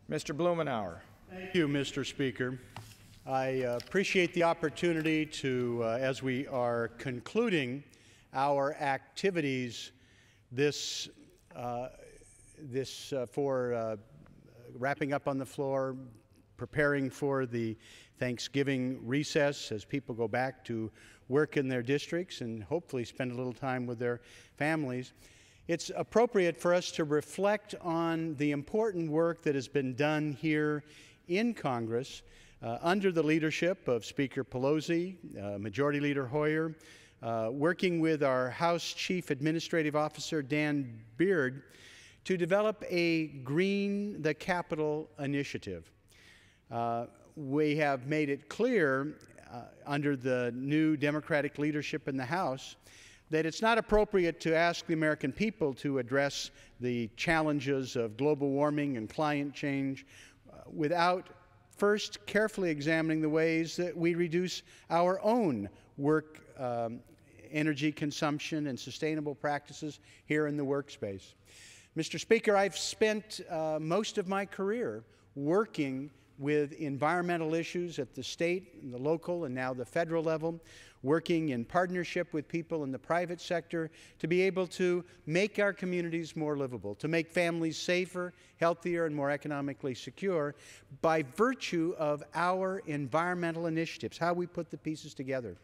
Mr. Blumenauer. Thank you, Mr. Speaker. I appreciate the opportunity to, as we are concluding our activities for wrapping up on the floor, preparing for the Thanksgiving recess as people go back to work in their districts and hopefully spend a little time with their families. It's appropriate for us to reflect on the important work that has been done here in Congress under the leadership of Speaker Pelosi, Majority Leader Hoyer, working with our House Chief Administrative Officer Dan Beard to develop a Green the Capitol initiative. We have made it clear under the new Democratic leadership in the House that it's not appropriate to ask the American people to address the challenges of global warming and climate change without first carefully examining the ways that we reduce our own work energy consumption and sustainable practices here in the workspace. Mr. Speaker, I've spent most of my career working with environmental issues at the state, and the local, and now the federal level, working in partnership with people in the private sector to be able to make our communities more livable, to make families safer, healthier, and more economically secure by virtue of our environmental initiatives, how we put the pieces together.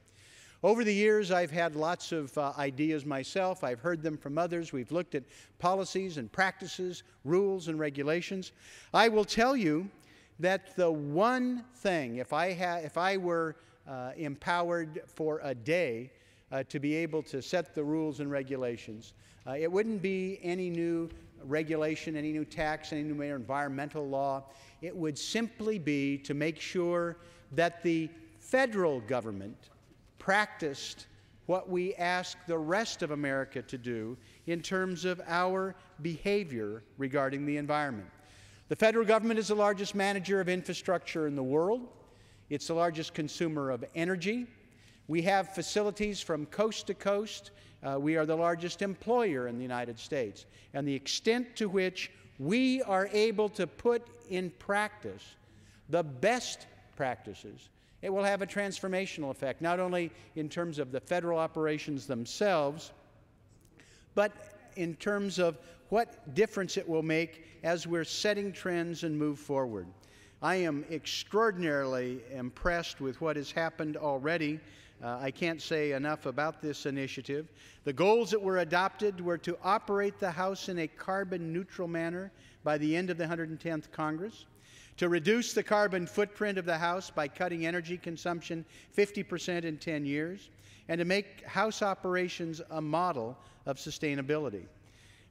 Over the years, I've had lots of ideas myself. I've heard them from others. We've looked at policies and practices, rules and regulations. I will tell you that the one thing, if I were empowered for a day to be able to set the rules and regulations, it wouldn't be any new regulation, any new tax, any new environmental law. It would simply be to make sure that the federal government practiced what we ask the rest of America to do in terms of our behavior regarding the environment. The federal government is the largest manager of infrastructure in the world. It's the largest consumer of energy. We have facilities from coast to coast. We are the largest employer in the United States. And the extent to which we are able to put in practice the best practices, it will have a transformational effect, not only in terms of the federal operations themselves, but in terms of what difference it will make as we're setting trends and move forward. I am extraordinarily impressed with what has happened already. I can't say enough about this initiative. The goals that were adopted were to operate the House in a carbon-neutral manner by the end of the 110th Congress, to reduce the carbon footprint of the House by cutting energy consumption 50% in 10 years, and to make House operations a model of sustainability.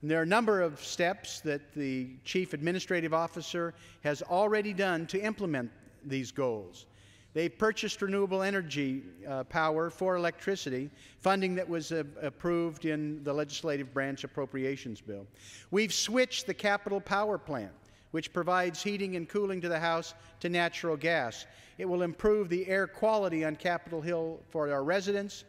And there are a number of steps that the Chief Administrative Officer has already done to implement these goals. They purchased renewable energy power for electricity, funding that was approved in the legislative branch appropriations bill. We've switched the Capitol Power Plant, which provides heating and cooling to the House, to natural gas. It will improve the air quality on Capitol Hill for our residents.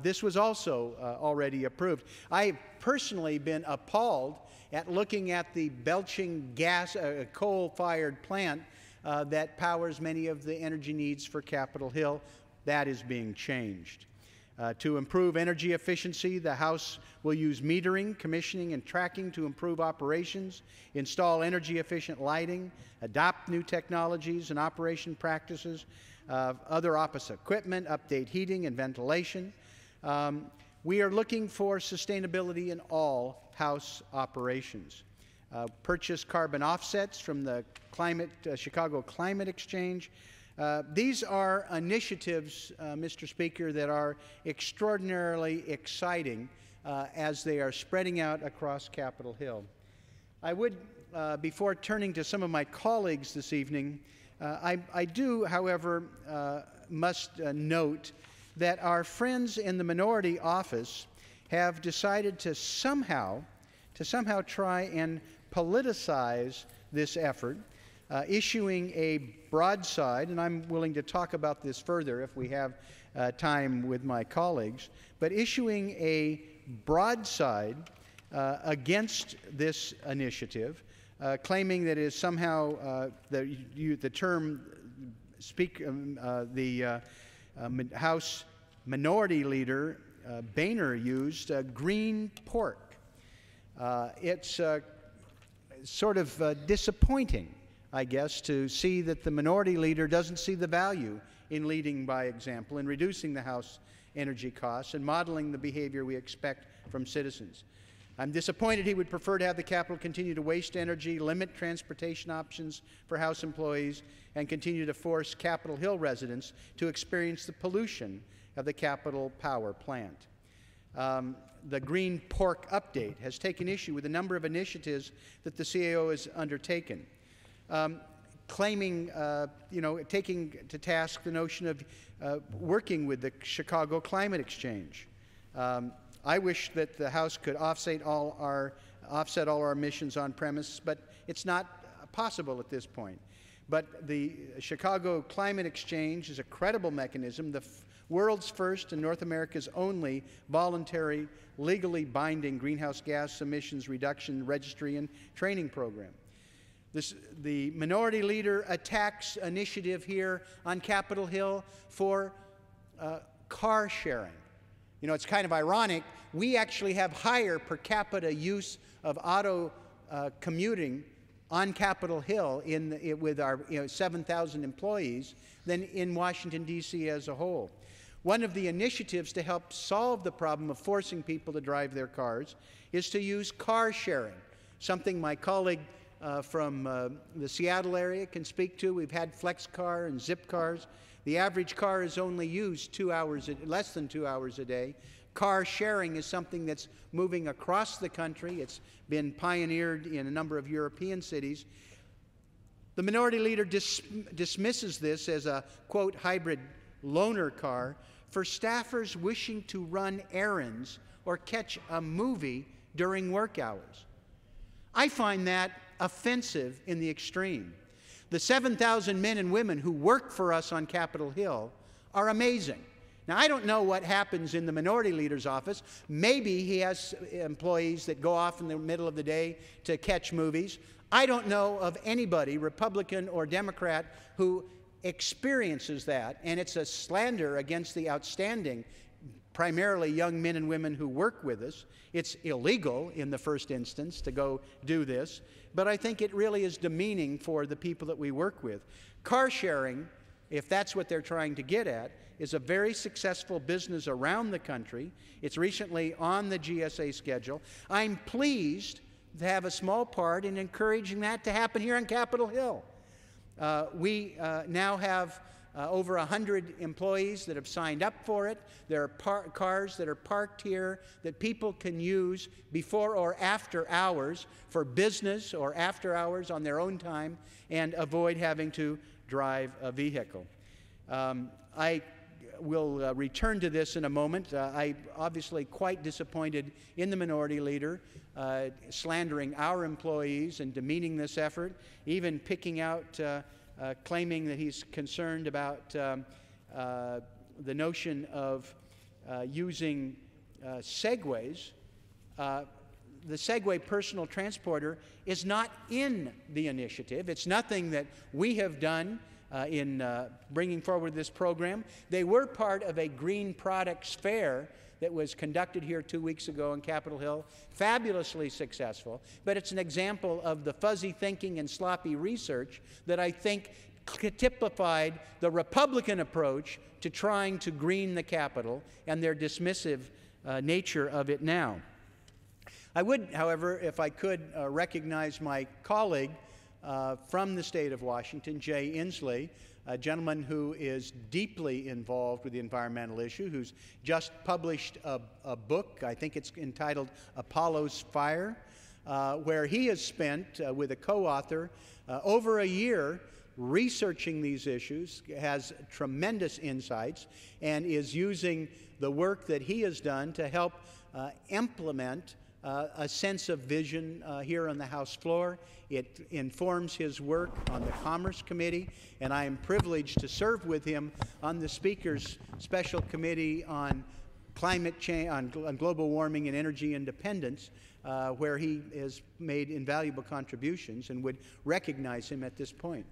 This was also already approved. I've personally been appalled at looking at the belching gas, coal-fired plant that powers many of the energy needs for Capitol Hill. That is being changed. To improve energy efficiency, the House will use metering, commissioning, and tracking to improve operations, install energy-efficient lighting, adopt new technologies and operation practices, other office equipment, update heating and ventilation. We are looking for sustainability in all House operations. Purchase carbon offsets from the Chicago Climate Exchange. These are initiatives, Mr. Speaker, that are extraordinarily exciting as they are spreading out across Capitol Hill. I would, before turning to some of my colleagues this evening, I do, however, must note that our friends in the minority office have decided to somehow try and politicize this effort, issuing a broadside, and I'm willing to talk about this further if we have time with my colleagues, but issuing a broadside against this initiative, claiming that it is somehow the term House Minority Leader Boehner used, green pork. It's sort of disappointing, I guess, to see that the minority leader doesn't see the value in leading by example, in reducing the House energy costs and modeling the behavior we expect from citizens. I'm disappointed he would prefer to have the Capitol continue to waste energy, limit transportation options for House employees, and continue to force Capitol Hill residents to experience the pollution of the Capitol Power Plant. The Green Pork Update has taken issue with a number of initiatives that the CAO has undertaken, claiming, taking to task the notion of working with the Chicago Climate Exchange. I wish that the House could offset all our emissions on premise, but it's not possible at this point. But the Chicago Climate Exchange is a credible mechanism, the world's first and North America's only voluntary, legally binding greenhouse gas emissions reduction registry and training program. The minority leader attacks initiative here on Capitol Hill for car sharing. You know, it's kind of ironic. We actually have higher per capita use of auto commuting on Capitol Hill with our 7,000 employees than in Washington, D.C. as a whole. One of the initiatives to help solve the problem of forcing people to drive their cars is to use car sharing, something my colleague from the Seattle area can speak to. We've had flex car and zip cars. The average car is only used less than 2 hours a day. Car sharing is something that's moving across the country. It's been pioneered in a number of European cities. The minority leader dismisses this as a, quote, hybrid loaner car for staffers wishing to run errands or catch a movie during work hours. I find that offensive in the extreme. The 7,000 men and women who work for us on Capitol Hill are amazing. Now, I don't know what happens in the minority leader's office. Maybe he has employees that go off in the middle of the day to catch movies. I don't know of anybody, Republican or Democrat, who experiences that, and it's a slander against the outstanding, primarily young men and women who work with us. It's illegal in the first instance to go do this, but I think it really is demeaning for the people that we work with. Car sharing, if that's what they're trying to get at, is a very successful business around the country. It's recently on the GSA schedule. I'm pleased to have a small part in encouraging that to happen here on Capitol Hill. We now have over 100 employees that have signed up for it. There are cars that are parked here that people can use before or after hours for business or after hours on their own time and avoid having to drive a vehicle. I will return to this in a moment. I'm obviously quite disappointed in the minority leader slandering our employees and demeaning this effort, even picking out claiming that he's concerned about the notion of using Segways. The Segway personal transporter is not in the initiative. It's nothing that we have done in bringing forward this program. They were part of a green products fair that was conducted here 2 weeks ago on Capitol Hill, fabulously successful, but it's an example of the fuzzy thinking and sloppy research that I think typified the Republican approach to trying to green the Capitol and their dismissive nature of it now. I would, however, if I could, recognize my colleague from the state of Washington, Jay Inslee, a gentleman who is deeply involved with the environmental issue, who's just published a book, I think it's entitled Apollo's Fire, where he has spent, with a co-author, over a year researching these issues, has tremendous insights, and is using the work that he has done to help implement a sense of vision here on the House floor. It informs his work on the Commerce Committee, and I am privileged to serve with him on the Speaker's Special Committee on climate change, on global warming and energy independence, where he has made invaluable contributions, and would recognize him at this point.